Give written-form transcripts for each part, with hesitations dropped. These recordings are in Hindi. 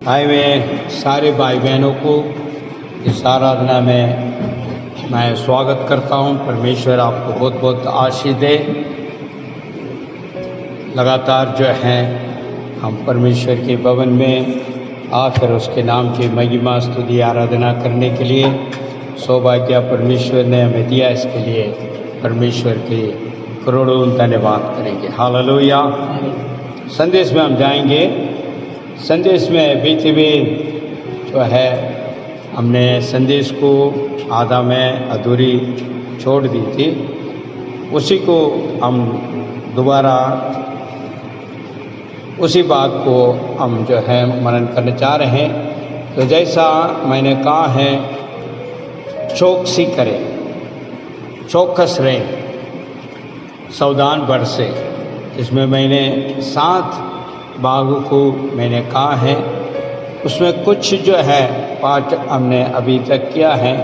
भाई में सारे भाई बहनों को इस आराधना में मैं स्वागत करता हूं। परमेश्वर आपको बहुत बहुत आशीष दे। लगातार जो है हम परमेश्वर के भवन में आकर उसके नाम की महिमा स्तुति आराधना करने के लिए सौभाग्य परमेश्वर ने हमें दिया। इसके लिए परमेश्वर के करोड़ों धन्यवाद करेंगे। हालेलुया। संदेश में हम जाएंगे। संदेश में बीते हुए जो है हमने संदेश को आधा में अधूरी छोड़ दी थी, उसी को हम दोबारा उसी बात को हम जो है मनन करने जा रहे हैं। तो जैसा मैंने कहा है, चौकसी करें, चौकस रहें, सावधान बरसे। इसमें मैंने 7 बागों को मैंने कहा है, उसमें कुछ जो है पाठ हमने अभी तक किया है।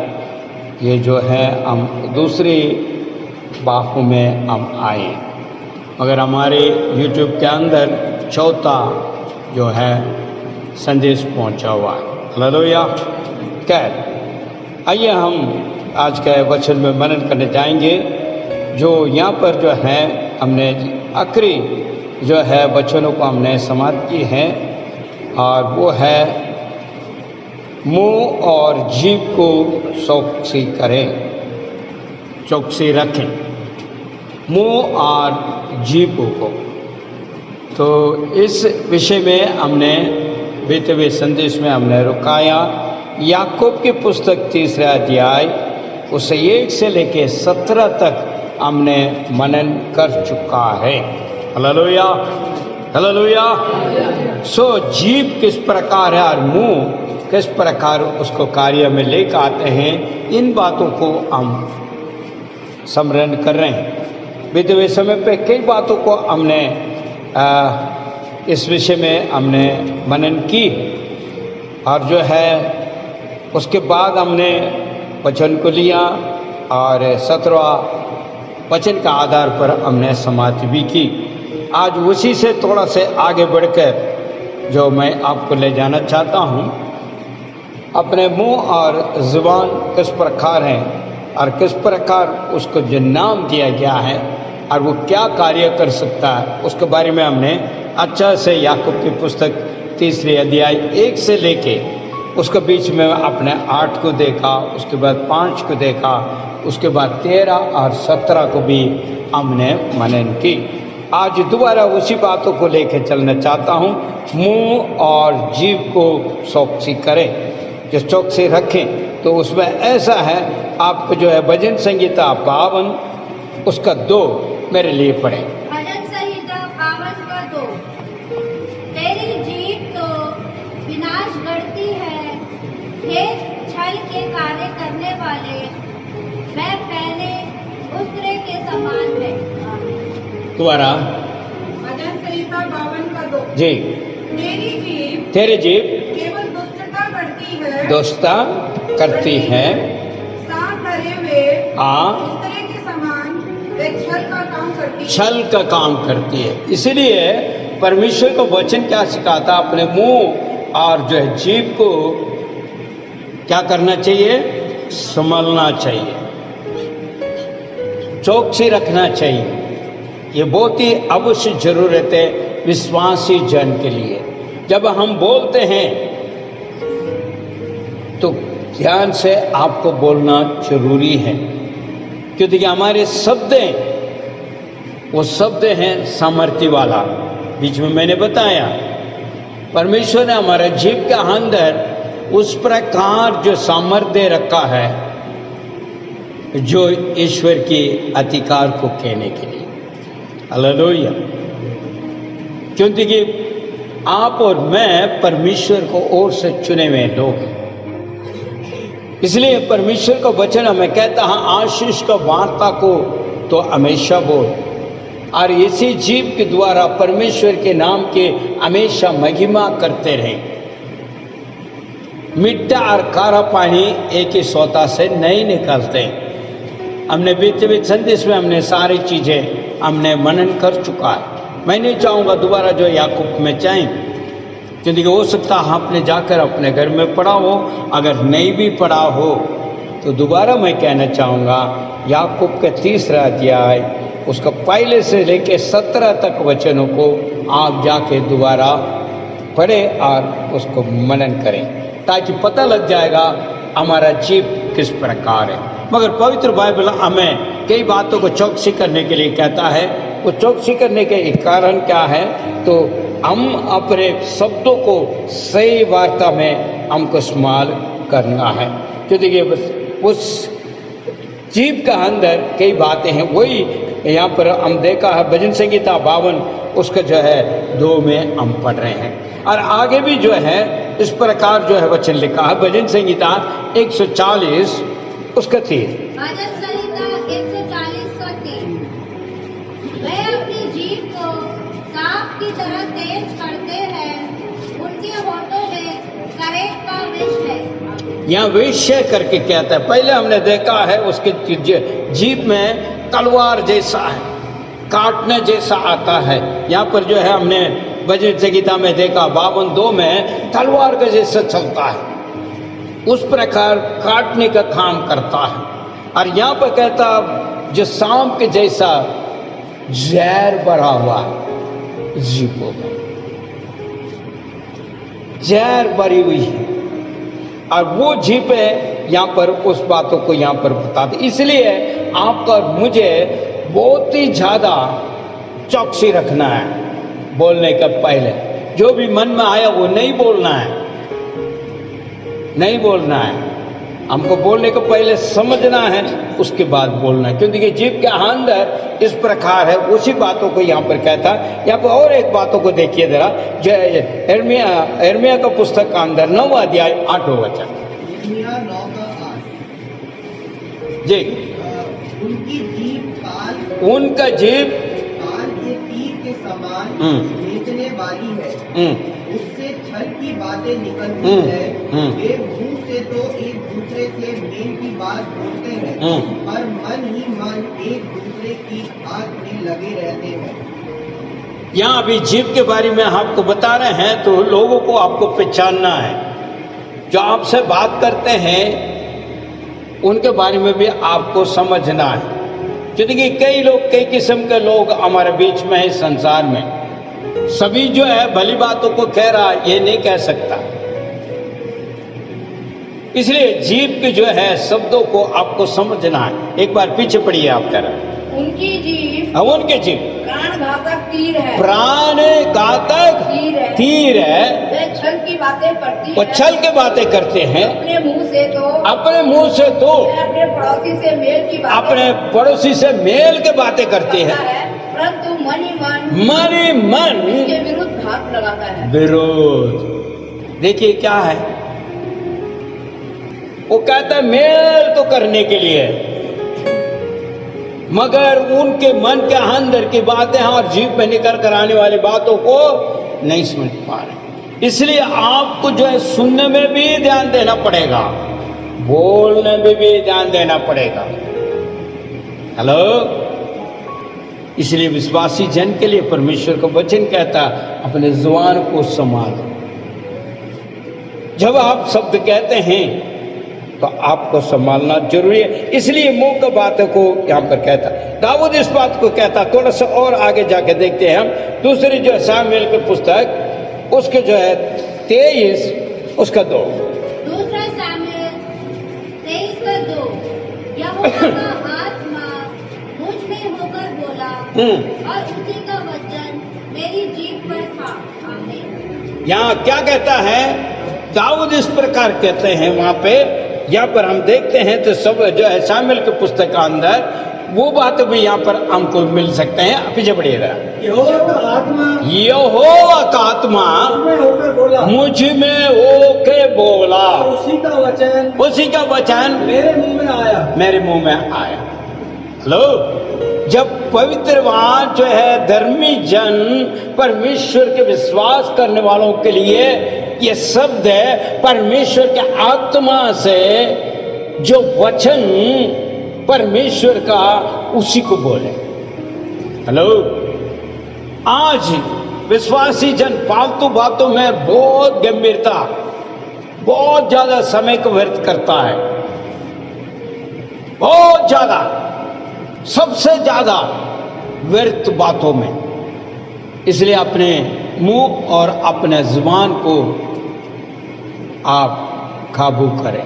ये जो है हम दूसरे बागों में हम आए, मगर हमारे YouTube के अंदर चौथा जो है संदेश पहुंचा हुआ है। हालेलुया। खैर, आइए हम आज के वचन में मनन करने जाएंगे। जो यहाँ पर जो है हमने आखिरी जो है वचनों को हमने समाप्त की है, और वो है मुंह और जीभ को चौकसी करें, चौकसी रखें, मुंह और जीभ को। तो इस विषय में हमने बीते हुए संदेश में हमने रुकाया। याकूब की पुस्तक 3 अध्याय उसे 1 से लेके 17 तक हमने मनन कर चुका है। Hallelujah, hallelujah. सो जीभ किस प्रकार है और मुंह किस प्रकार उसको कार्य में लेकर आते हैं, इन बातों को हम स्मरण कर रहे हैं। बीते हुए समय पे कई बातों को हमने इस विषय में हमने मनन की, और जो है उसके बाद हमने वचन को लिया और 17वां वचन का आधार पर हमने समाप्ति भी की। आज उसी से थोड़ा से आगे बढ़कर जो मैं आपको ले जाना चाहता हूँ, अपने मुंह और ज़ुबान किस प्रकार हैं और किस प्रकार उसको जो नाम दिया गया है और वो क्या कार्य कर सकता है, उसके बारे में हमने अच्छा से याकूब की पुस्तक 3 अध्याय 1 से लेके उसके बीच में अपने 8 को देखा, उसके बाद 5 को देखा, उसके बाद 13 और 17 को भी हमने मनन की। आज दोबारा उसी बातों को लेकर चलना चाहता हूँ। मुंह और जीभ को चौकसी करें, जो चौकसी रखें। तो उसमें ऐसा है, आपको जो है भजन संहिता 52 उसका 2 मेरे लिए पढ़ें। भजन संहिता 52 का 2। तेरी जीभ तो विनाश गढ़ती है, हे छल के कार्य करने वाले, वह पहले उस्तरे के समान है। दोबारा भजन संहिता 52 का 2। जी। तेरी जीभ केवल दुष्टता करती है, दोस्ता करती है, साफ भरे हुए उस्तरे के समान वह छल का काम करती है। छल का काम करती है। इसलिए परमेश्वर को वचन क्या सिखाता, अपने मुंह और जो है जीभ को क्या करना चाहिए, संभालना चाहिए, चौकसी रखना चाहिए। ये बहुत ही अवश्य जरूरत है विश्वासी जन के लिए। जब हम बोलते हैं तो ध्यान से आपको बोलना जरूरी है, क्योंकि हमारे शब्द वो शब्द हैं सामर्थ्य वाला। बीच में मैंने बताया परमेश्वर ने हमारे जीभ के अंदर उस प्रकार जो सामर्थ्य रखा है, जो ईश्वर के अधिकार को कहने के लिए। हालेलुया। क्योंकि आप और मैं परमेश्वर को ओर से चुने हुए लोग हैं। इसलिए परमेश्वर का वचन हमें कहता है, आशीष का वार्ता को तो हमेशा बोल, और इसी जीभ के द्वारा परमेश्वर के नाम के हमेशा महिमा करते रहे। मीठा और खारा पानी एक ही सोता से नहीं निकलते। हमने बीते बीते संदेश में हमने सारी चीज़ें हमने मनन कर चुका है। मैं नहीं चाहूँगा दोबारा जो याकूब में चाहें क्योंकि हो सकता है आपने जाकर अपने घर में पढ़ा हो, अगर नहीं भी पढ़ा हो तो दोबारा मैं कहना चाहूँगा याकूब के 3रा अध्याय उसका पहले से लेकर 17 तक वचनों को आप जाके दोबारा पढ़ें और उसको मनन करें, ताकि पता लग जाएगा हमारा जीव किस प्रकार है। मगर पवित्र बाइबल हमें कई बातों को चौकसी करने के लिए कहता है। वो चौकसी करने के एक कारण क्या है, तो हम अपने शब्दों को सही वार्ता में हमको इस्तेमाल करना है। क्योंकि देखिए उस जीव का अंदर कई बातें हैं, वही यहाँ पर हम देखा है भजन संगीता 52 उसका जो है 2 में हम पढ़ रहे हैं। और आगे भी जो है इस प्रकार जो है वचन लिखा है भजन संगीता 140 उसका 3। भजन संहिता 140 का 3। वे अपनी जीभ को सांप की तरह तेज करते हैं, उनके होठों में करेंट का विष है। यहाँ विषय करके कहता है, पहले हमने देखा है उसके जीभ में तलवार जैसा है, काटने जैसा आता है। यहाँ पर जो है हमने भजन संगीता में देखा 52:2 में तलवार का जैसा चलता है, उस प्रकार काटने का काम करता है। और यहाँ पर कहता जो सांप के जैसा जहर भरा हुआ है, जीभों में जहर भरी हुई है, और वो जीभ है यहाँ पर उस बातों को यहाँ पर बताते। इसलिए आपका मुझे बहुत ही ज़्यादा चौकसी रखना है बोलने का पहले। जो भी मन में आया वो नहीं बोलना है, नहीं बोलना है। हमको बोलने को पहले समझना है, उसके बाद बोलना है। क्योंकि जीभ के अंदर इस प्रकार है, उसी बातों को यहाँ पर कहता है। यहाँ पर और एक बातों को देखिए जरा, जो यिर्मयाह का पुस्तक का अंदर 9वां अध्याय 8वां वचन। यिर्मयाह 9 का 8। जी, उनकी जीभ काल, उनका जीभ काल के तीर के समान बेचने वाली है, उससे छल की बातें निकलती है। वे मुंह से तो एक दूसरे से मेल की बात बोलते हैं, पर मन ही मन एक दूसरे की बात में लगे रहते हैं। यहाँ अभी जीभ के बारे में आपको बता रहे हैं, तो लोगों को आपको पहचानना है। जो आपसे बात करते हैं उनके बारे में भी आपको समझना है। क्योंकि कई लोग, कई किस्म के लोग हमारे बीच में है संसार में। सभी जो है भली बातों को कह रहा ये नहीं कह सकता। इसलिए जीभ के जो है शब्दों को आपको समझना है। एक बार पीछे पढ़िए आप कह रहे उनकी जीभ, उनके जीभ प्राणघातक तीर है, प्राण घातक तीर है। वे छल की बातें करती वो है, छल के बातें करते हैं अपने मुंह से तो अपने मुंह से, तो वे अपने पड़ोसी से मेल की बातें अपने पड़ोसी से मेल के बातें करते करता हैं, है, परंतु मन ही मन उसके विरुद्ध घात लगाता है। विरोध। देखिए क्या है, वो कहता है मेल तो करने के लिए, मगर उनके मन के अंदर की बातें और जीभ में निकल कर आने वाली बातों को नहीं समझ पा रहे। इसलिए आपको जो है सुनने में भी ध्यान देना पड़ेगा, बोलने में भी ध्यान देना पड़ेगा। हेलो, इसलिए विश्वासी जन के लिए परमेश्वर का वचन कहता अपने जुबान को संभालो। जब आप शब्द कहते हैं तो आपको संभालना जरूरी है। इसलिए मुंह की बातों को यहाँ पर कहता, दाऊद इस बात को कहता। थोड़ा सा और आगे जाके देखते हैं हम, दूसरी जो शामुएल की पुस्तक उसके जो है 23 उसका 2। दूसरा शामुएल 23 का 2। यहोवा का आत्मा मुझ में होकर बोला और उसी का वचन मेरी जीभ पर था। आमीन। यहाँ क्या कहता है दाऊद, इस प्रकार कहते हैं वहां पे। यहाँ पर हम देखते हैं तो सब जो है शामुएल की पुस्तक का अंदर वो बात भी यहाँ पर हमको मिल सकते हैं। पीछे बढ़िएगा। यहोवा का आत्मा यहोवा का आत्मा होकर बोला, मुझ में होके बोला, उसी का वचन मेरे मुंह में आया। हेलो, जब पवित्रवान जो है धर्मी जन परमेश्वर के विश्वास करने वालों के लिए ये शब्द है परमेश्वर के आत्मा से जो वचन परमेश्वर का उसी को बोले। हेलो, आज विश्वासी जन फालतू बातों में बहुत गंभीरता, बहुत ज्यादा समय को व्यर्थ करता है, बहुत ज्यादा, सबसे ज्यादा व्यर्थ बातों में। इसलिए अपने मुंह और अपने जुबान को आप काबू करें,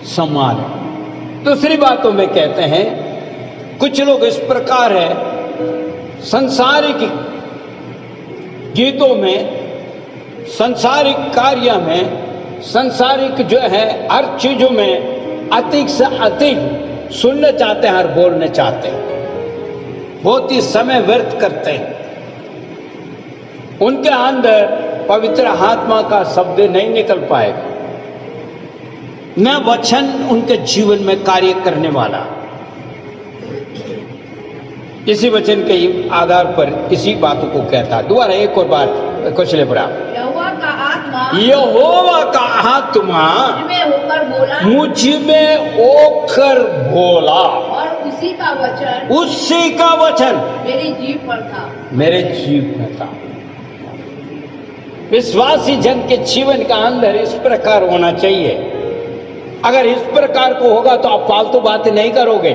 संभालें। दूसरी बातों में कहते हैं, कुछ लोग इस प्रकार है, संसारिक गीतों में, सांसारिक कार्य में, सांसारिक जो है हर चीजों में अधिक से अधिक सुनना चाहते हैं और बोलना चाहते हैं, बहुत ही समय व्यर्थ करते हैं। उनके अंदर पवित्र आत्मा का शब्द नहीं निकल पाएगा, न वचन उनके जीवन में कार्य करने वाला। इसी वचन के आधार पर इसी बातों को कहता। दोबारा एक और बात कुछ ले पड़ा, यहोवा का आत्मा मुझ में होकर बोला, और उसी का वचन मेरी जीभ पर था। विश्वासी जन के जीवन का अंदर इस प्रकार होना चाहिए। अगर इस प्रकार को होगा तो आप फालतू बातें नहीं करोगे।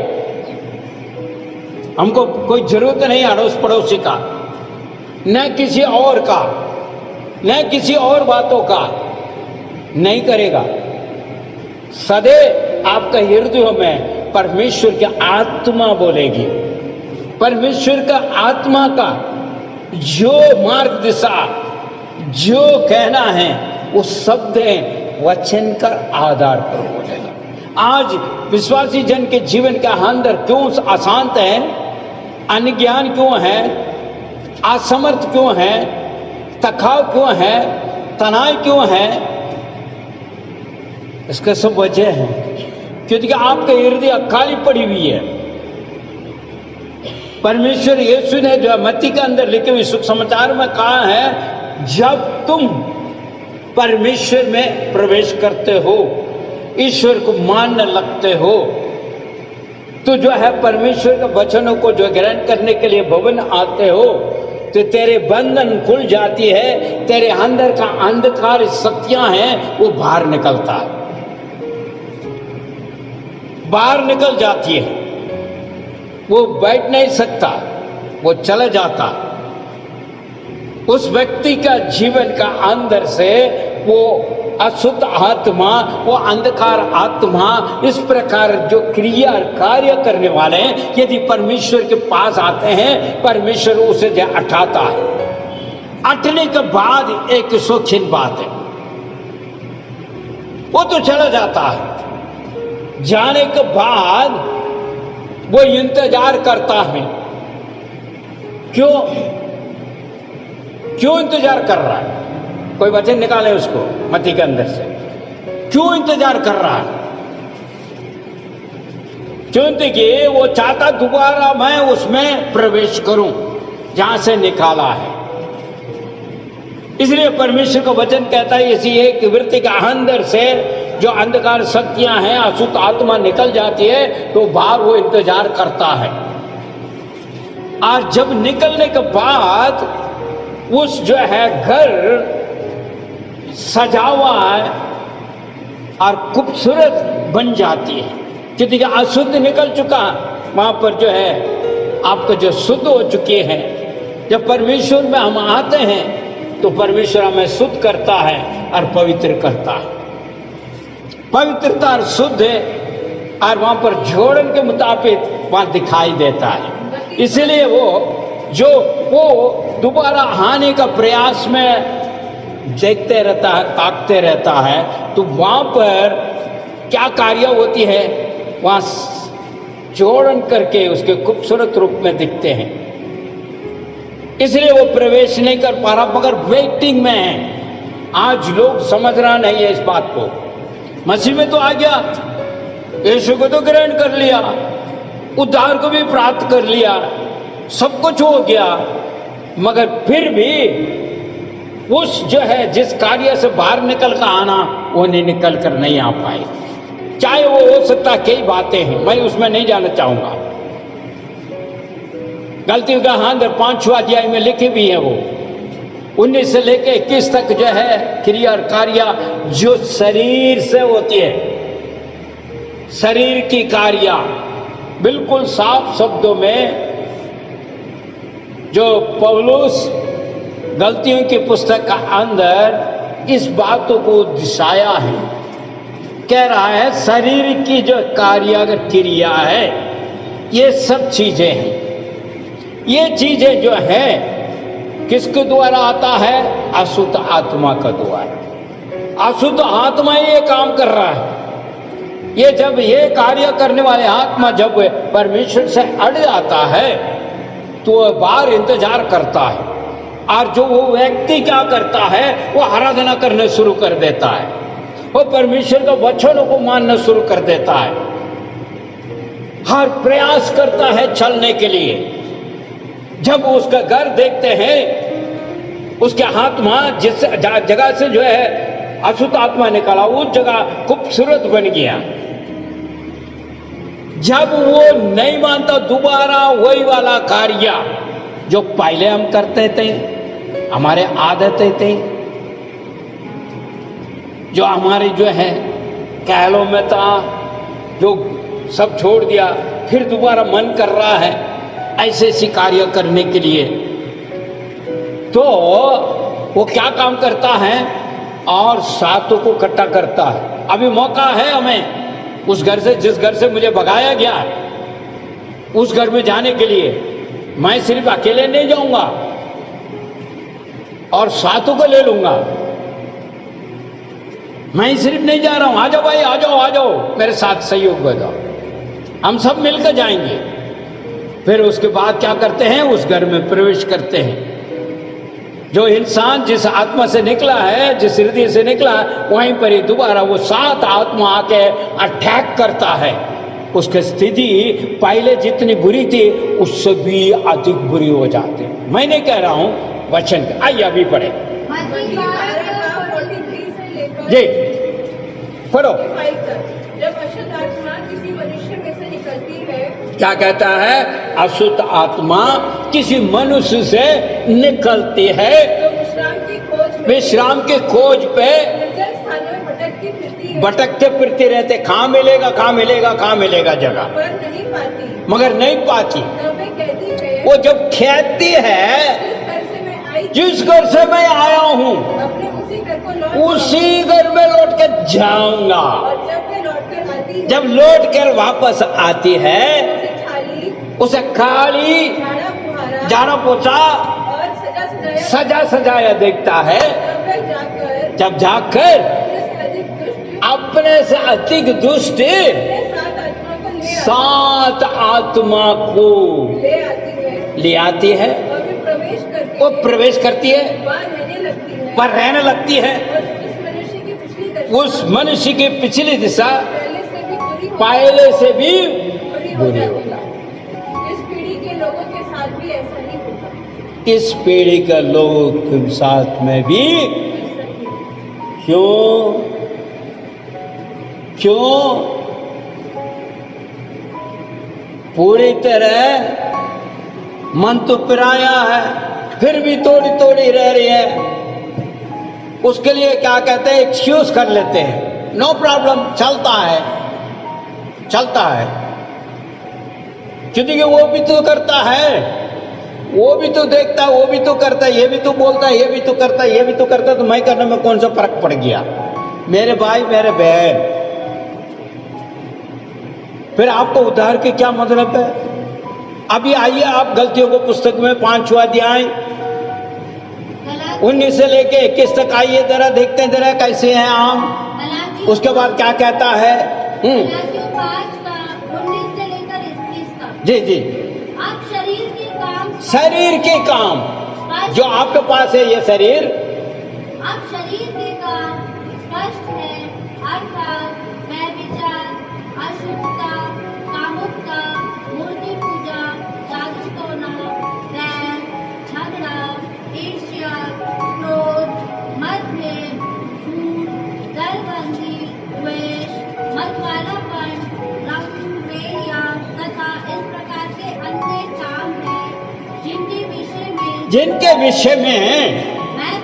हमको कोई जरूरत नहीं अड़ोस पड़ोसी का, न किसी और का, न किसी और बातों का, नहीं करेगा। सदैव आपका हृदय में परमेश्वर की आत्मा बोलेगी। परमेश्वर का आत्मा का जो मार्ग दिशा, जो कहना है, वो शब्द वचन का आधार पर बोलेगा। आज विश्वासी जन के जीवन का अंदर क्यों अशांत है, अनज्ञान क्यों है, असमर्थ क्यों है, तखाव क्यों है, तनाव क्यों है? इसका सब वजह है क्योंकि आपके हृदय खाली पड़ी हुई है। परमेश्वर यीशु ने जो मत्ती के अंदर लिखे हुए सुख समाचार में कहा है, जब तुम परमेश्वर में प्रवेश करते हो, ईश्वर को मानने लगते हो, तो जो है परमेश्वर के वचनों को जो ग्रहण करने के लिए भवन आते हो, तो तेरे बंधन खुल जाती है, तेरे अंदर का अंधकार शक्तियां हैं वो बाहर निकलता है, बाहर निकल जाती है। वो बैठ नहीं सकता, वो चला जाता। उस व्यक्ति का जीवन का अंदर से वो अशुद्ध आत्मा, वो अंधकार आत्मा, इस प्रकार जो क्रिया कार्य करने वाले हैं, यदि परमेश्वर के पास आते हैं, परमेश्वर उसे जो हटाता है। हटने के बाद एक शौकीन बात है, वो तो चला जाता है। जाने के बाद वो इंतजार करता है। क्यों इंतजार कर रहा है? कोई वचन निकाले उसको मत्ती के अंदर से। क्यों इंतजार कर रहा है? क्योंकि वो चाहता दोबारा मैं उसमें प्रवेश करूं जहां से निकाला है। इसलिए परमेश्वर का वचन कहता है, इसी एक वृत्ति के अंदर से जो अंधकार शक्तियां हैं, अशुद्ध आत्मा निकल जाती है, तो बाहर वो इंतजार करता है। और जब निकलने के बाद उस जो है घर सजा हुआ है और खूबसूरत बन जाती है, क्योंकि अशुद्ध निकल चुका, वहां पर जो है आपको जो शुद्ध हो चुके हैं। जब परमेश्वर में हम आते हैं तो परमेश्वर हमें शुद्ध करता है और पवित्र करता है। पवित्रता और शुद्ध है और वहां पर जोड़न के मुताबिक वहां दिखाई देता है। इसलिए वो दोबारा आने का प्रयास में देखते रहता है, ताकते रहता है, तो वहां पर क्या कार्य होती है, वहां जोड़न करके उसके खूबसूरत रूप में दिखते हैं। इसलिए वो प्रवेश नहीं कर पा रहा, मगर वेटिंग में है। आज लोग समझ रहा नहीं है इस बात को। मसीह में तो आ गया, यीशु को तो ग्रहण कर लिया, उद्धार को भी प्राप्त कर लिया, सब कुछ हो गया, मगर फिर भी उस जो है जिस कार्य से बाहर निकल कर आना, वो नहीं निकल कर नहीं आ पाए। चाहे वो हो सकता कई बातें हैं, मैं उसमें नहीं जाना चाहूंगा। गलती का अंदर 5वां अध्याय में लिखी भी है वो 19 से लेके 21 तक जो है क्रिया और कार्य जो शरीर से होती है, शरीर की कार्य बिल्कुल साफ शब्दों में जो पौलुस गलतियों की पुस्तक का अंदर इस बातों को दर्शाया है। कह रहा है शरीर की जो कार्य क्रिया है ये सब चीजें हैं। ये चीजें जो है किसके द्वारा आता है? अशुद्ध आत्मा का द्वारा। अशुद्ध आत्मा ये काम कर रहा है। ये जब ये कार्य करने वाले आत्मा जब परमेश्वर से अड़ जाता है तो वह बाहर इंतजार करता है, और जो वो व्यक्ति क्या करता है वो आराधना करने शुरू कर देता है, वो परमेश्वर के वचनों को मानना शुरू कर देता है, हर प्रयास करता है चलने के लिए। जब उसका घर देखते हैं, उसके आत्मा जिस जगह से जो है अशुद्ध आत्मा निकाला उस जगह खूबसूरत बन गया। जब वो नहीं मानता दोबारा वही वाला कार्य जो पहले हम करते थे, हमारे आदतें थे, जो हमारी जो है कहलों में था, जो सब छोड़ दिया, फिर दोबारा मन कर रहा है ऐसे ऐसे कार्य करने के लिए, तो वो क्या काम करता है और सातों को इकट्ठा करता है। अभी मौका है हमें उस घर से, जिस घर से मुझे भगाया गया, उस घर में जाने के लिए। मैं सिर्फ अकेले नहीं जाऊंगा और सातों को ले लूंगा। मैं सिर्फ नहीं जा रहा हूं, आ जाओ भाई, आ जाओ, आ जाओ, मेरे साथ सहयोग बताओ, हम सब मिलकर जाएंगे। फिर उसके बाद क्या करते हैं? उस घर में प्रवेश करते हैं। जो इंसान जिस आत्मा से निकला है, जिस हृदय से निकला है, वहीं पर ही दोबारा वो सात आत्मा आके अटैक करता है। उसकी स्थिति पहले जितनी बुरी थी उससे भी अधिक बुरी हो जाती है। मैं नहीं कह रहा हूं, वचन का। आइए अभी पढ़े जी, पढ़ो। जब अशुद्ध आत्मा किसी मनुष्य में से निकलती है, क्या कहता है? अशुद्ध आत्मा किसी मनुष्य से निकलती है तो विश्राम की खोज पे निर्जन स्थानों में भटकती फिरती है, भटकते फिरते रहते। कहाँ मिलेगा, कहाँ मिलेगा, कहाँ मिलेगा जगह, पर नहीं पाती, मगर नहीं पाती। तब वे कहती है, वो जब कहती है जिस घर से मैं जिस घर से मैं आई आया हूँ अपने उसी घर को लौट उसी घर में लौट के जाऊंगा। और जब वे लौट कर आती है, जब लौट कर वापस आती है उसे थाली, उसे खाली झाड़ा फुहारा जाना पोछा और सजा सजाया देखता है। तब वे जाकर जब जाकर अपने से अधिक दुष्ट अपने से अधिक दुष्ट सात आत्मा को ले आती है ले आती है, और वे प्रवेश करती वो है, प्रवेश करती है, वहाँ रहने लगती है, पर रहने लगती है। और उस मनुष्य की पिछली दिशा पहले से भी पहले से भी बुरी हो होगा। इस पीढ़ी के लोगों के साथ भी ऐसा ही होगा। इस पीढ़ी के लोगों के साथ में भी क्यों क्यों पूरी तरह मन तो पिराया है, फिर भी थोड़ी थोड़ी रह रही है। उसके लिए क्या कहते हैं? एक्सक्यूज कर लेते हैं, नो प्रॉब्लम, चलता है, चलता है। क्योंकि वो भी तो करता है, वो भी तो देखता है, वो भी तो करता है, ये भी तो बोलता है, ये भी तो करता है, ये भी तो करता है, तो मैं करने में कौन सा फर्क पड़ गया? मेरे भाई, मेरे बहन, फिर आपको उद्धार के क्या मतलब है? अभी आइए आप गलतियों को पुस्तक में 5वां अध्याय 19 से लेके 21 तक आइए, जरा देखते हैं जरा कैसे हैं आप। उसके बाद क्या कहता है? 5 का 19 से लेकर 21 तक। जी जी, आप शरीर के काम जो आपके पास है, ये शरीर, आप शरीर के काम स्पष्ट है, अर्थात व्यभिचार, अशुद्धता, कामुकता, मूर्ति पूजा, जादू टोना, बैर, झगड़ा, ईर्ष्या, क्रोध, मतभेद, झूठ, दलबंदी, द्वेष, मतवालापन, रंग, वेरिया तथा इस प्रकार के अन्य काम हैं जिनके विषय में मैं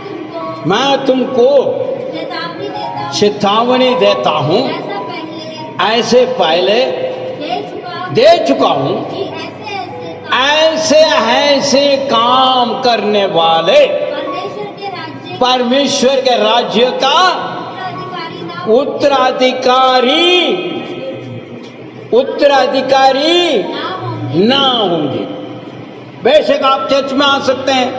मैं तुमको चेतावनी देता हूँ चेतावनी देता हूँ, ऐसा पहले ऐसे पहले दे चुका दे चुका हूँ कि ऐसे ऐसे काम करने वाले परमेश्वर के राज्य परमेश्वर के राज्य का उत्तराधिकारी उत्तराधिकारी ना होंगे। ना होंगे। बेशक आप चर्च में आ सकते हैं,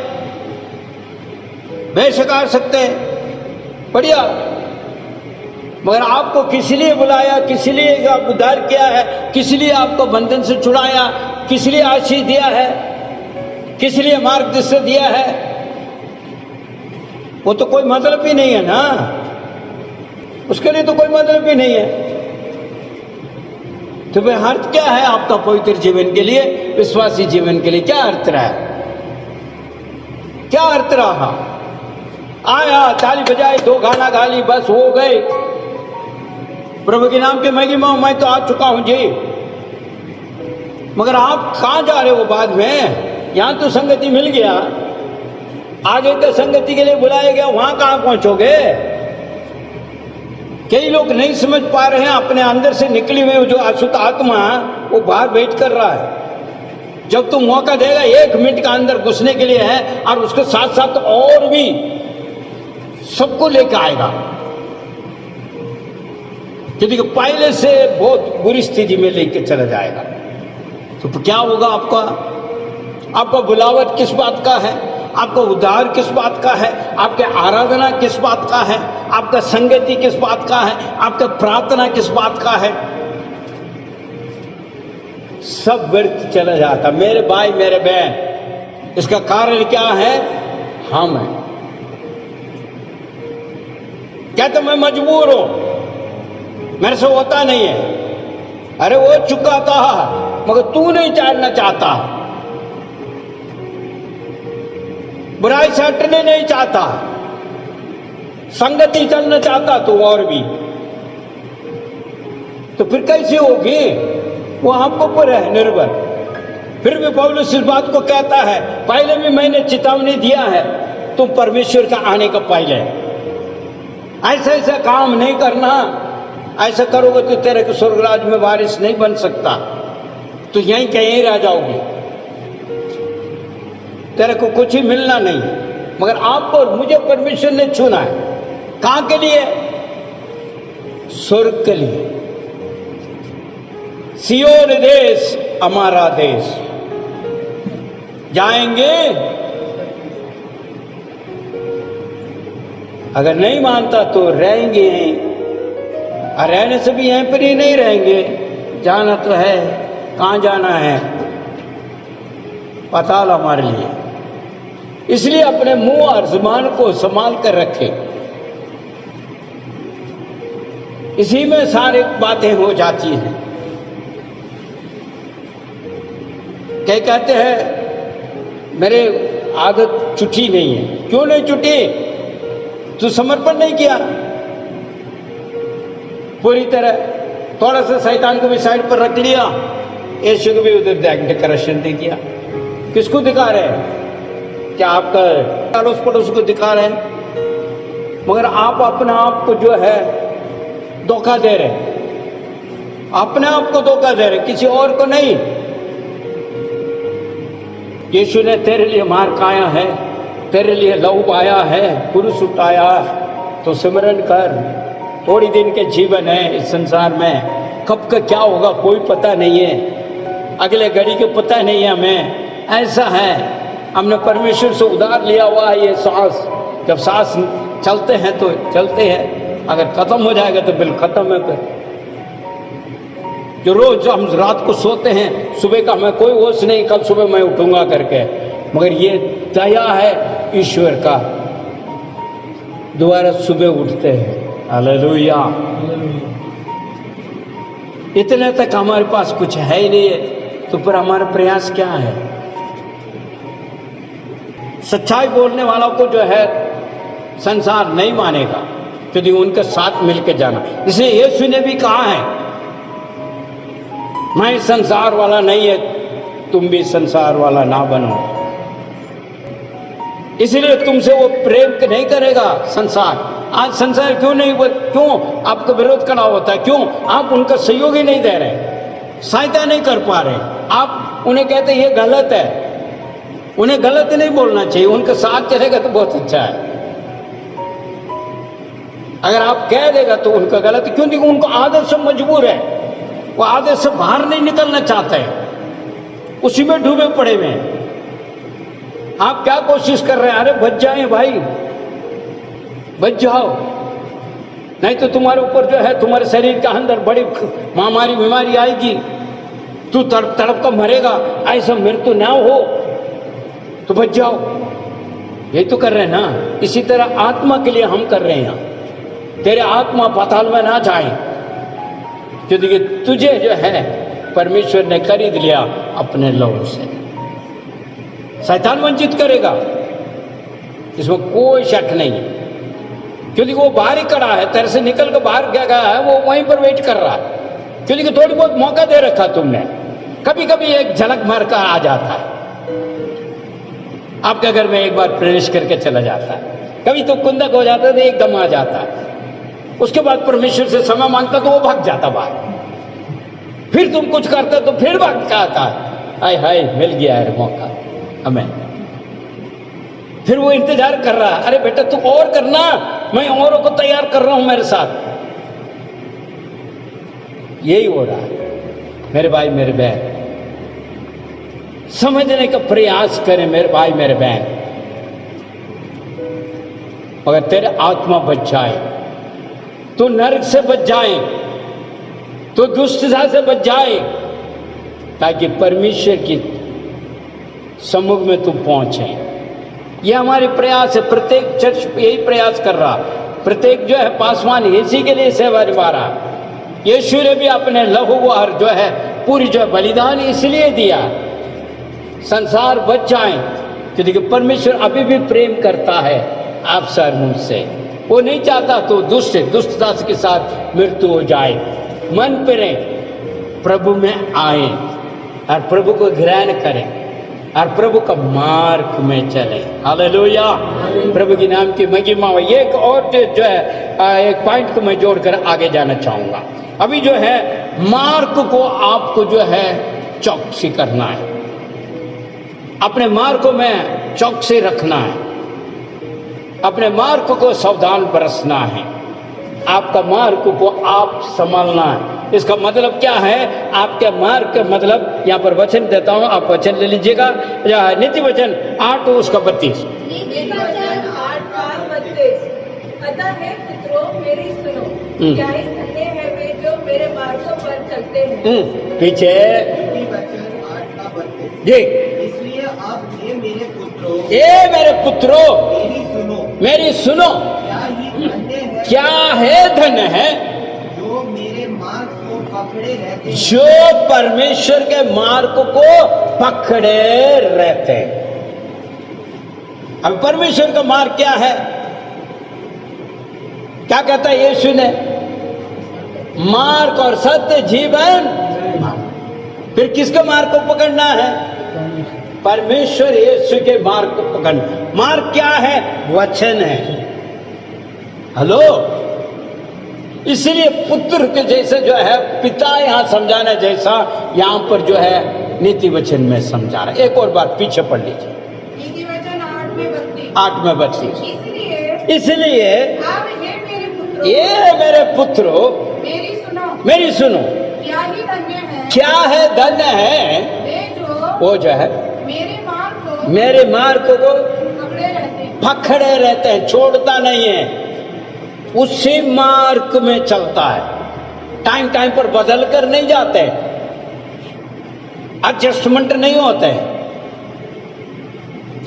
बेशक आ सकते हैं, बढ़िया, मगर आपको किस लिए बुलाया, किस लिए आप उद्धार किया है, किस लिए आपको बंधन से छुड़ाया, किस लिए आशीष दिया है, किस लिए मार्गदर्शन दिया है, वो तो कोई मतलब ही नहीं है ना, उसके लिए तो कोई मतलब ही नहीं है। तो वह अर्थ क्या है आपका पवित्र जीवन के लिए, विश्वासी जीवन के लिए क्या अर्थ रहा, क्या अर्थ रहा? आया, ताली बजाई, 2 गाना गा ली, बस हो गए, प्रभु के नाम के महिमा, मैं तो आ चुका हूं जी। मगर आप कहां जा रहे हो बाद में? यहां तो संगति मिल गया, आगे तो संगति के लिए बुलाया गया, वहां कहां पहुंचोगे? कई लोग नहीं समझ पा रहे हैं, अपने अंदर से निकली हुई जो अशुद्ध आत्मा वो बाहर बैठ कर रहा है। जब तुम मौका देगा 1 मिनट का अंदर घुसने के लिए है, और उसके साथ साथ और भी सबको लेकर आएगा, क्योंकि पहले से बहुत बुरी स्थिति में लेकर चला जाएगा। तो क्या होगा आपका? आपका बुलावट किस बात का है? आपका उद्धार किस बात का है? आपके आराधना किस बात का है? आपका संगति किस बात का है? आपका प्रार्थना किस बात का है? सब व्यर्थ चला जाता मेरे भाई मेरे बहन। इसका कारण क्या है? हम हैं। क्या तो मैं मजबूर हूं, मेरे से होता नहीं है। अरे वो चुका था, मगर तू नहीं जानना चाहता, बुराई से हटने नहीं चाहता, संगति चलना चाहता तू और भी, तो फिर कैसी होगी? वो हम ऊपर है निर्भर। फिर भी पौलुस इस बात को कहता है, पहले भी मैंने चेतावनी दिया है, तुम परमेश्वर का आने का पहले ऐसा ऐसा काम नहीं करना, ऐसा करोगे तो तेरे को स्वर्गराज में वारिस नहीं बन सकता, तो यहीं कहीं रह जाओगे, तेरे को कुछ ही मिलना नहीं। मगर आपको और मुझे परमेश्वर ने चुना है, कहां के लिए? स्वर्ग के लिए। सियोन देश हमारा देश, जाएंगे। अगर नहीं मानता तो रहेंगे, और रहने से भी यहीं पर ही नहीं रहेंगे, जाना तो है। कहां जाना है? पाताल हमारे लिए। इसलिए अपने मुंह और जुबान को संभाल कर रखे, इसी में सारी बातें हो जाती हैं। क्या कहते हैं मेरे आदत छुट्टी नहीं है। क्यों नहीं छुट्टी? तू समर्पण नहीं किया पूरी तरह, थोड़ा सा शैतान को भी साइड पर रख लिया, यीशु को भी उधर डेकोरेशन दे दिया। किसको दिखा रहे हैं? क्या आपका अड़ोस पड़ोस को दिखा रहे हैं? मगर आप अपने आप को जो है धोखा दे रहे हैं, अपने आप को धोखा दे रहे, किसी और को नहीं। यीशु ने तेरे लिए मार खाया है, तेरे लिए लहू बहाया है, क्रूस उठाया, तो सिमरन कर। थोड़ी दिन के जीवन है इस संसार में, कब का क्या होगा कोई पता नहीं है, अगले घड़ी के पता नहीं है हमें। ऐसा है, हमने परमेश्वर से उधार लिया हुआ है ये सांस। जब सांस चलते हैं तो चलते हैं, अगर खत्म हो जाएगा तो बिल्कुल खत्म है। फिर जो रोज हम रात को सोते हैं, सुबह का हमें कोई होश नहीं, कल सुबह मैं उठूंगा करके, मगर ये दया है ईश्वर का, दोबारा सुबह उठते हैं। हालेलुया। इतने तक हमारे पास कुछ है ही नहीं है, तो फिर हमारा प्रयास क्या है? सच्चाई बोलने वालों को जो है संसार नहीं मानेगा, क्योंकि उनके साथ मिलकर जाना। इसलिए यीशु ने भी कहा है, मैं संसार वाला नहीं है, तुम भी संसार वाला ना बनो। इसलिए तुमसे वो प्रेम नहीं करेगा संसार। आज संसार क्यों नहीं, क्यों आपका विरोध खड़ा होता है? क्यों आप उनका सहयोग ही नहीं दे रहे, सहायता नहीं कर पा रहे? आप उन्हें कहते ये गलत है, उन्हें गलत नहीं बोलना चाहिए, उनका साथ चलेगा तो बहुत अच्छा है। अगर आप कह देगा तो उनका गलत, क्योंकि उनको आदत से मजबूर है, वो आदत से बाहर नहीं निकलना चाहते हैं, उसी में डूबे पड़े हुए हैं। आप क्या कोशिश कर रहे हैं? अरे बच जाए भाई, बच जाओ, नहीं तो तुम्हारे ऊपर जो है तुम्हारे शरीर के अंदर बड़ी महामारी बीमारी आएगी, तू तड़प तड़प कर मरेगा, ऐसा मृत्यु ना हो तो बच जाओ। यही तो कर रहे हैं ना। इसी तरह आत्मा के लिए हम कर रहे हैं, तेरे आत्मा पाताल में ना जाए, क्योंकि तुझे जो है परमेश्वर ने खरीद लिया अपने लहू से। शैतान वंचित करेगा, इसमें कोई शक नहीं है, क्योंकि वो बाहर ही खड़ा है, तेरे से निकल कर बाहर क्या गया है, वो वहीं पर वेट कर रहा है, क्योंकि थोड़ी बहुत मौका दे रखा तुमने। कभी कभी एक झलक मार कर आ जाता है, आपके घर में एक बार प्रवेश करके चला जाता है, कभी तो कुंदक हो जाता है तो एकदम आ जाता है, उसके बाद परमेश्वर से क्षमा मांगता तो वो भाग जाता बाहर, फिर तुम कुछ करते तो फिर भाग का आता है, हाय हाय मिल गया है मौका हमें, फिर वो इंतजार कर रहा है, अरे बेटा तू और करना, मैं औरों को तैयार कर रहा हूं मेरे साथ। यही हो रहा है मेरे भाई मेरे बहन, समझने का प्रयास करें मेरे भाई मेरे बहन। अगर तेरे आत्मा बच जाए तो नरक से बच जाए, तो दुष्टता से बच जाए, ताकि परमेश्वर की सम्मुख में तुम पहुंचे। यह हमारे प्रयास है, प्रत्येक चर्च यही प्रयास कर रहा, प्रत्येक जो है पासवान इसी के लिए सेवा निभा रहा। यीशु ने भी अपने लहू और जो है पूरी जो है बलिदान इसलिए दिया, संसार बच जाए, क्योंकि परमेश्वर अभी भी प्रेम करता है आप सर मुझसे, वो नहीं चाहता तो दुष्टता के साथ मृत्यु हो जाए। मन फिरे, प्रभु में आए और प्रभु को ग्रहण करें और प्रभु का मार्ग में चले। हालेलुया, प्रभु के नाम की महिमा हो। ये एक और जो है एक पॉइंट को मैं जोड़कर आगे जाना चाहूंगा। अभी जो है मार्ग को आपको जो है चौकसी करना है, अपने मार्ग में चौकसी रखना है, अपने मार्ग को सावधान बरसना है, आपका मार्ग को आप संभालना है। इसका मतलब क्या है? आपके मार्ग का मतलब यहाँ पर वचन देता हूँ, आप वचन ले लीजिएगा। नीति वचन 8 उसका 32। नीति वचन 8:32। अतः हे पुत्रों मेरी सुनो, क्या ही धन्य है वे जो मेरे मार्गों पर चलते हैं। पीछे नीति वचन 8:32 जी। इसलिए अब ये मेरे पुत्रों, ये मेरे पुत्रों मेरी सुनो, क्या है धन्य है जो मेरे मार्ग को पकड़े रहते हैं, जो परमेश्वर के मार्ग को पकड़े रहते हैं। अब परमेश्वर का मार्ग क्या है? क्या कहता है यीशु ने? मार्ग और सत्य जीवन। फिर किसके मार्ग को पकड़ना है? परमेश्वर यीशु के मार्ग को पकड़ना। मार्ग क्या है? वचन है। हेलो, इसलिए पुत्र के जैसे जो है पिता यहां समझाना जैसा यहां पर जो है नीति वचन में समझा रहा है। एक और बार पीछे पढ़ लीजिए, नीति वचन 8:32। 8:32। इसलिए अब ये मेरे पुत्रों मेरी सुनो, क्या ही धन्य है, क्या है धन्य है वो जो है मेरे मार्ग को पकड़े रहते हैं, छोड़ता नहीं है, उसी मार्ग में चलता है। टाइम टाइम पर बदल कर नहीं जाते, एडजस्टमेंट नहीं होते,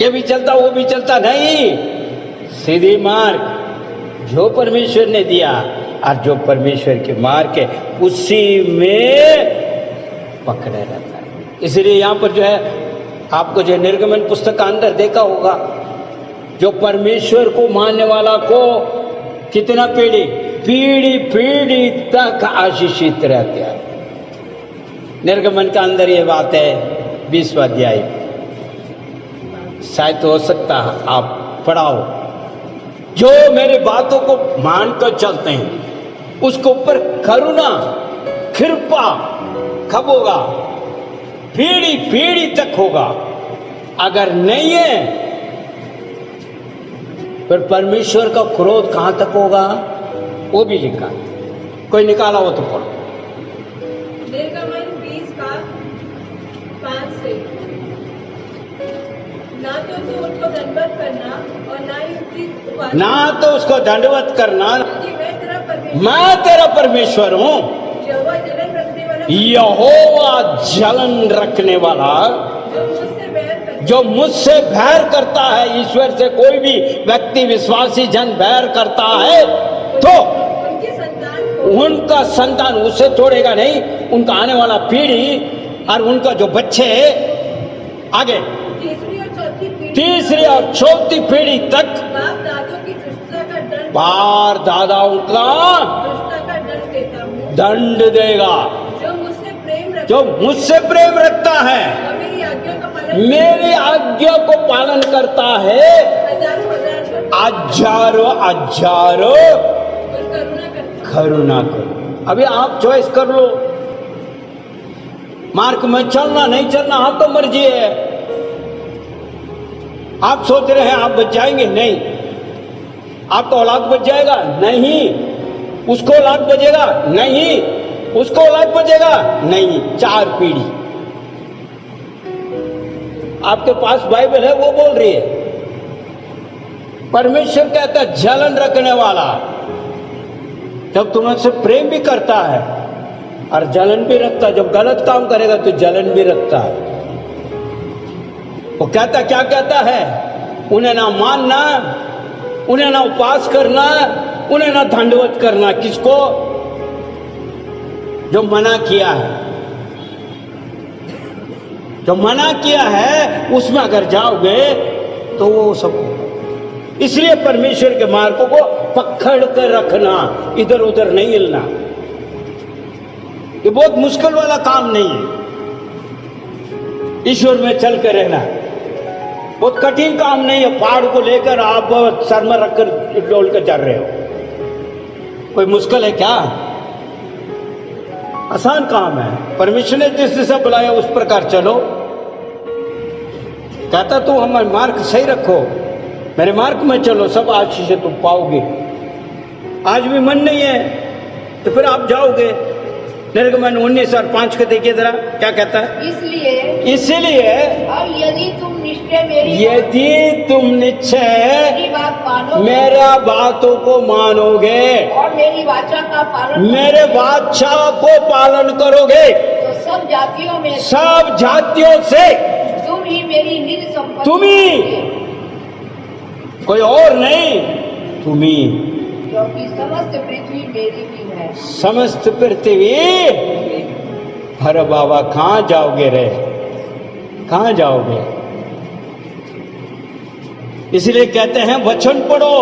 ये भी चलता वो भी चलता नहीं, सीधी मार्ग जो परमेश्वर ने दिया और जो परमेश्वर के मार्ग है उसी में पकड़े रहता है। इसलिए यहां पर जो है आपको जो निर्गमन पुस्तक का अंदर देखा होगा, जो परमेश्वर को मानने वाला को कितना पीढ़ी पीढ़ी तक आशीषित रहते हैं। निर्गमन का अंदर ये बात है 20वां अध्याय शायद हो सकता है आप पढ़ाओ। जो मेरी बातों को मानकर चलते हैं उसके ऊपर करुणा कृपा कब होगा? पीढ़ी पीढ़ी तक होगा। अगर नहीं है फिर परमेश्वर का क्रोध कहां तक होगा? वो भी लिखा है, कोई निकाला हो तो पढ़ो। निर्गमन 20 का 5 से। ना तो तू उनको दंडवत करना और ना ही उनकी उपासना, ना तो उसको दंडवत करना, क्योंकि मैं तेरा परमेश्वर हूं। यहोवा जलन रखने वाला, यहोवा जलन रखने वाला, जो मुझसे बैर करता है। ईश्वर से कोई भी व्यक्ति विश्वासी जन बैर करता है तो उनका संतान उससे तोड़ेगा नहीं, उनका आने वाला पीढ़ी और उनका जो बच्चे आगे तीसरी और चौथी पीढ़ी तक बाप दादों की दुष्टता का दंड, बार दादाओं का दुष्टता का दंड देता हूँ। दंड देगा। जो मुझसे प्रेम रखता है, और मेरी आज्ञा का पालन, मेरी आज्ञा को पालन करता है, हजारों हजारों करुणा करो। अभी आप चॉइस कर लो, मार्ग में चलना नहीं चलना आपको मर्जी है। आप सोच रहे हैं आप बच जाएंगे, नहीं। आपका औलाद बच जाएगा, नहीं। उसको औलाद बचेगा, नहीं। उसको औलाद बचेगा, नहीं। 4 पीढ़ी। आपके पास बाइबल है, वो बोल रही है। परमेश्वर कहता है जलन रखने वाला, जब तुमसे प्रेम भी करता है और जलन भी रखता है। जब गलत काम करेगा तो जलन भी रखता है। वो कहता क्या कहता है? उन्हें ना मानना, उन्हें ना उपवास करना, उन्हें ना दंडवत करना। किसको? जो मना किया है। जो मना किया है उसमें अगर जाओगे तो वो सब होगा। इसलिए परमेश्वर के मार्गों को पकड़ कर रखना, इधर उधर नहीं हिलना। ये बहुत मुश्किल वाला काम नहीं है। ईश्वर में चल कर रहना बहुत कठिन काम नहीं है। पहाड़ को लेकर आप सर में रखकर डोल कर चल रहे हो, कोई मुश्किल है क्या? आसान काम है। परमेश्वर ने जिस दिशा बुलाया उस प्रकार चलो। कहता तू हमारे मार्ग सही रखो, मेरे मार्ग में चलो, सब आशीष तुम पाओगे। आज भी मन नहीं है तो फिर आप जाओगे। निर्गमन 19 और 5 को देखिए जरा, क्या कहता है? इसलिए और यदि तुम निश्चय मेरी बात मानोगे, मेरा बातों को मानोगे और मेरी वाचा का पालन, मेरे वाचा को पालन करोगे, तो सब जातियों से तुम ही मेरी निज संपत्ति, तुम ही, कोई और नहीं, तुम ही। क्योंकि समस्त पृथ्वी मेरी ही है। समस्त पृथ्वी। अरे बाबा कहां जाओगे रे, कहां जाओगे? इसलिए कहते हैं वचन पढ़ो,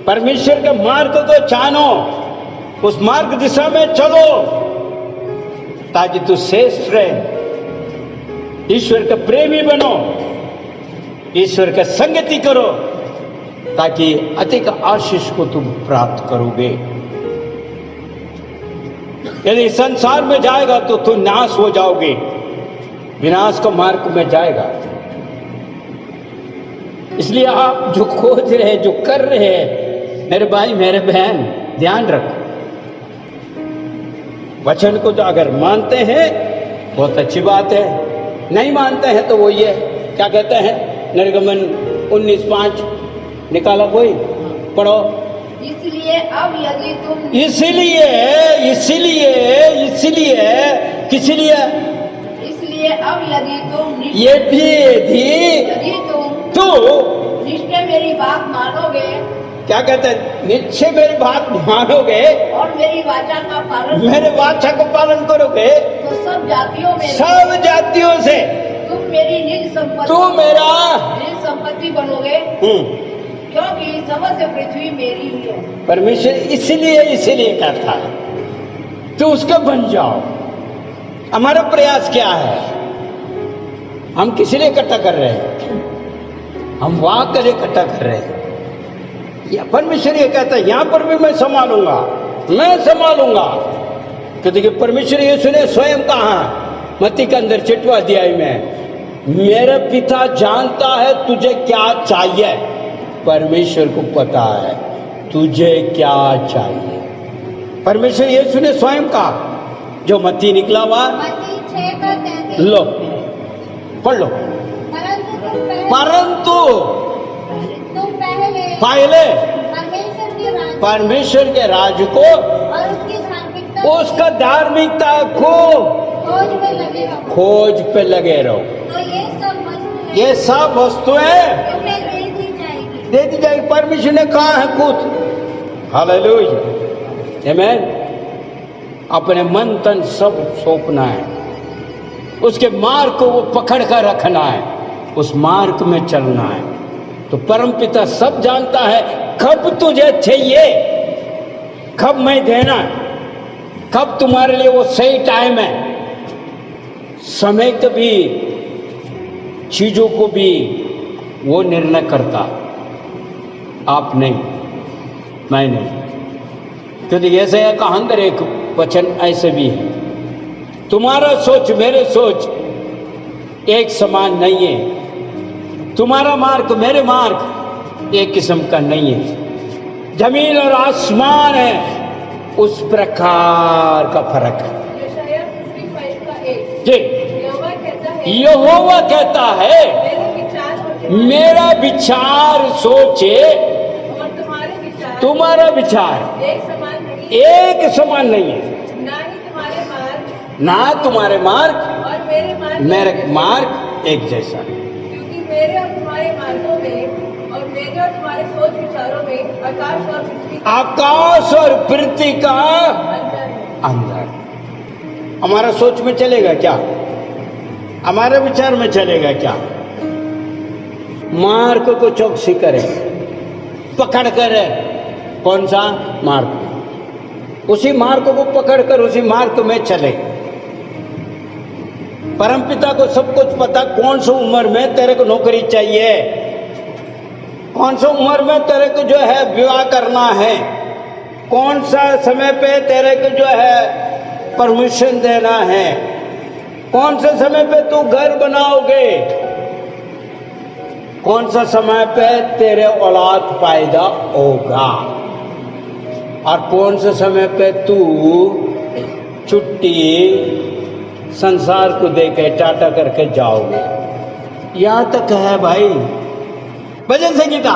परमेश्वर के मार्ग को जानो, उस मार्ग दिशा में चलो ताकि तू श्रेष्ठ रहे। ईश्वर का प्रेमी बनो, ईश्वर का संगति करो ताकि अधिक आशीष को तुम प्राप्त करोगे। यदि संसार में जाएगा तो तुम नाश हो जाओगे, विनाश का मार्ग में जाएगा। इसलिए आप जो खोज रहे हैं, जो कर रहे हैं, मेरे भाई मेरे बहन, ध्यान रखो। वचन को तो अगर मानते हैं बहुत अच्छी बात है, नहीं मानते हैं तो वो ये क्या कहते हैं? निर्गमन 19:5 निकाला कोई? पढ़ो। इसलिए अब यदि तुम इसलिए अब यदि तुम ये भी यदि तुम तो निश्चय मेरी बात मानोगे, क्या कहते हैं? निश्चय मेरी बात मानोगे और मेरी वाचा का पालन, मेरे वाचा को पालन करोगे, तो सब जातियों से तुम मेरी निज संपत्ति, तू मेरा निज संपत्ति बनोगे, क्योंकि समस्त पृथ्वी मेरी ही है। परमेश्वर इसीलिए कहता है तो उसका बन जाओ। हमारा प्रयास क्या है? हम किस लिए इकट्ठा कर रहे हैं? हम वहां के लिए इकट्ठा कर रहे हैं। या परमेश्वर ये कहता है यहां पर भी मैं संभालूंगा, मैं संभालूंगा। क्योंकि परमेश्वर यीशु ने स्वयं कहा मत्ती के अंदर 6वां अध्याय में, मेरा पिता जानता है तुझे क्या चाहिए। परमेश्वर को पता है तुझे क्या चाहिए। परमेश्वर यीशु ने स्वयं कहा, जो मत्ती निकला हुआ मत्ती 6:33। लो पढ़ लो। परंतु तुम पहले परमेश्वर के राज्य को और उसकी धार्मिकता उसका धार्मिकता को खोज पे लगे रहो। तो ये सब वस्तुएं तुम्हें दे दी जाएगी। दे दी जाएगी। परमेश्वर ने कहा है खुद। हालेलुया, आमीन। अपने मन तन सब सौंपना है, उसके मार्ग को वो पकड़ कर रखना है, उस मार्ग में चलना है। तो परमपिता सब जानता है कब तुझे चाहिए, कब मैं देना, कब तुम्हारे लिए वो सही टाइम है। समय को भी, चीजों को भी वो निर्णय करता, आप नहीं, मैं नहीं। क्योंकि ऐसे का अंदर एक वचन ऐसे भी है, तुम्हारा सोच मेरे सोच एक समान नहीं है, तुम्हारा मार्ग मेरे मार्ग एक किस्म का नहीं है। जमीन और आसमान है, उस प्रकार का फर्क है। यशायाह 55 का 1। जी, यहोवा कहता है यहोवा कहता है मेरा विचार सोचे और तुम्हारे विचार तुम्हारा विचार एक समान नहीं, एक समान नहीं है। ना ही तुम्हारे मार्ग ना तुम्हारे मार्ग और मेरे मार्ग मेरे मार्ग एक जैसा है। क्योंकि मेरे और तुम्हारे मार्गों में और मेरे और तुम्हारे सोच विचारों में आकाश और पृथ्वी का अंतर है। अंदर हमारा सोच में चलेगा क्या, हमारे विचार में चलेगा क्या? मार्ग को चौकसी करे, पकड़ कर, कौन सा मार्ग, उसी मार्ग को पकड़कर उसी मार्ग में चले। परमपिता को सब कुछ पता, कौन सी उम्र में तेरे को नौकरी चाहिए, कौन सी उम्र में तेरे को जो है विवाह करना है, कौन सा समय पे तेरे को जो है परमिशन देना है, कौन से समय पे तू घर बनाओगे, कौन सा समय पे तेरे औलाद पैदा होगा, और कौन से समय पे तू छुट्टी संसार को देके टाटा करके जाओगे। यहां तक है भाई। भजन संगीता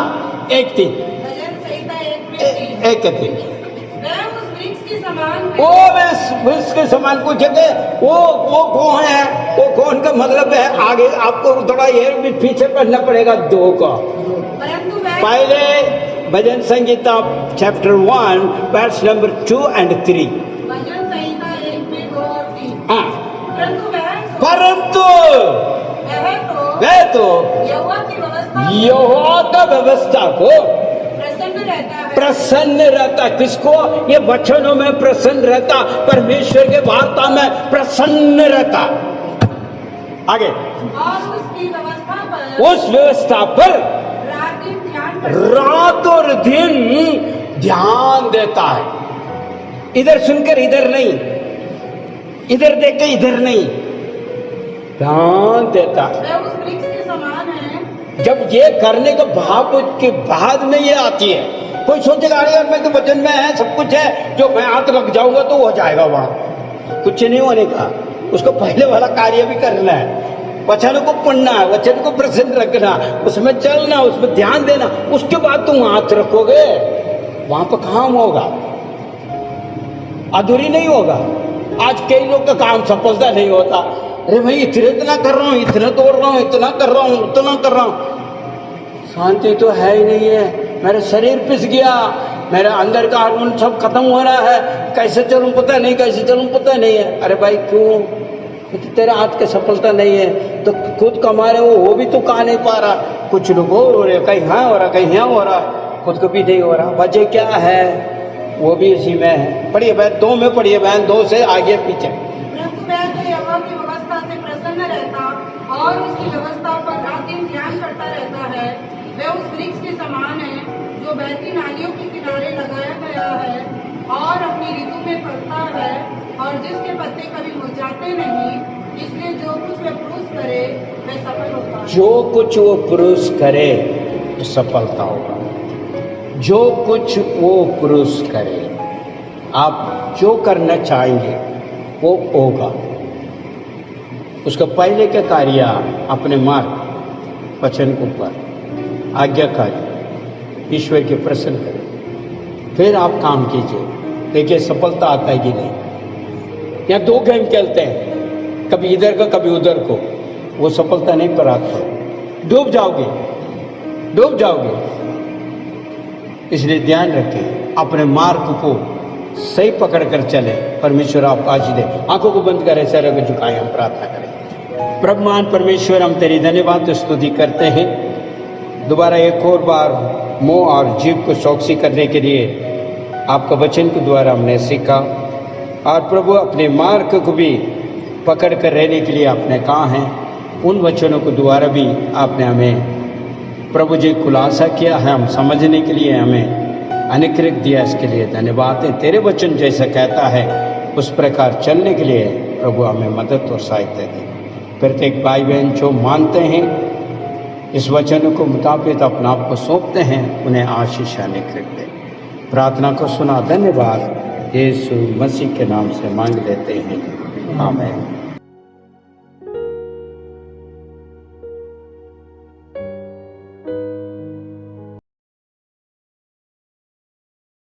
1:3 भजन संहिता 1:3 1:3 वह उस वृक्ष के समान है। वो वृक्ष के समान को जगह वो कौन है, वो कौन का मतलब है आगे आपको थोड़ा ये भी पीछे पढ़ना पड़ेगा 2 का। परंतु वह पहले Bhajan Sangita chapter 1 verse number 2 and 3। Bhajan Sanhita 1:2 और 3। हाँ, परंतु वह तो यहोवा का व्यवस्था को प्रसन्न रहता। किसको? ये वचनों में प्रसन्न रहता, परमेश्वर के वार्ता में प्रसन्न रहता। आगे, और उसकी व्यवस्था पर, उस व्यवस्था पर रात और दिन ध्यान देता है। इधर सुनकर इधर नहीं, इधर देख के इधर नहीं, ध्यान देता। वह उस वृक्ष के समान है। जब ये करने का भाव के बाद में ये आती है, कोई सोचेगा अरे यार मैं तो वचन में है, सब कुछ है, जो मैं हाथ लग जाऊंगा तो हो जाएगा, वहां कुछ नहीं होने का। उसको पहले वाला कार्य भी करना है, वचन को पढ़ना है, वचन को प्रसन्न रखना, उसमें चलना, उसमें ध्यान देना, उसके बाद तुम हाथ रखोगे, वहां पर काम होगा, अधूरी नहीं होगा। आज कई लोग का काम सफलता नहीं होता। अरे भाई इतना कर रहा हूँ, इतना तोड़ रहा हूँ, इतना कर रहा हूँ, उतना कर रहा हूँ, शांति तो है ही नहीं है। मेरा शरीर पिस गया, मेरे अंदर का हार्मोन सब खत्म हो रहा है, कैसे चलूं पता नहीं, कैसे चलूं पता नहीं है। अरे भाई क्यों? तो तेरे हाथ की सफलता नहीं है तो खुद कमा रहे हो, वो भी तो कहा नहीं पा रहा। कुछ लोग हो रहे, कहीं हाँ हो रहा, कहीं यहाँ हो रहा, खुद को भी नहीं हो रहा। वजह क्या है? वो भी इसी में है। पढ़िए बहन, 2 में पढ़िए बहन, 2 से आगे पीछे। परंतु वह तो यहोवा की व्यवस्था से प्रसन्न रहता और उसकी बहती नालियों के किनारे लगाया गया है और अपनी ऋतु में फलता है और जिसके पत्ते कभी मुरझाते नहीं, इसलिए जो कुछ वह पुरुष करे वह सफल होता है। जो कुछ वो पुरुष करे तो सफलता होगा। जो कुछ वो पुरुष करे, आप जो करना चाहेंगे वो होगा। उसका पहले का कार्य अपने मार्ग वचन के ऊपर आज्ञाकारी ईश्वर के प्रसन्न करें, फिर आप काम कीजिए। देखिए सफलता आता है कि नहीं। यहाँ दो गेम खेलते हैं, कभी इधर का कभी उधर को, वो सफलता नहीं प्राप्त हो, डूब जाओगे, डूब जाओगे। इसलिए ध्यान रखें, अपने मार्ग को सही पकड़ कर चले। परमेश्वर आप आज दे। आंखों को बंद करें, सर को झुकाएं, हम प्रार्थना करें। प्रभु महान परमेश्वर, हम तेरी धन्यवाद स्तुति करते हैं। दोबारा एक और बार मुंह और जीभ को चौकसी करने के लिए आपका वचन के द्वारा हमने सीखा, और प्रभु अपने मार्ग को भी पकड़ कर रहने के लिए आपने कहा है। उन वचनों को द्वारा भी आपने हमें प्रभु जी खुलासा किया है, हम समझने के लिए हमें अनुग्रह दिया, इसके लिए धन्यवाद है। तेरे वचन जैसा कहता है उस प्रकार चलने के लिए प्रभु हमें मदद और सहायता दे। प्रत्येक भाई बहन जो मानते हैं इस वचन को मुताबिक अपने आप को सौंपते हैं, उन्हें आशीष अनुग्रह दे। प्रार्थना को सुना, धन्यवाद। यीशु मसीह के नाम से मांग लेते हैं, आमीन।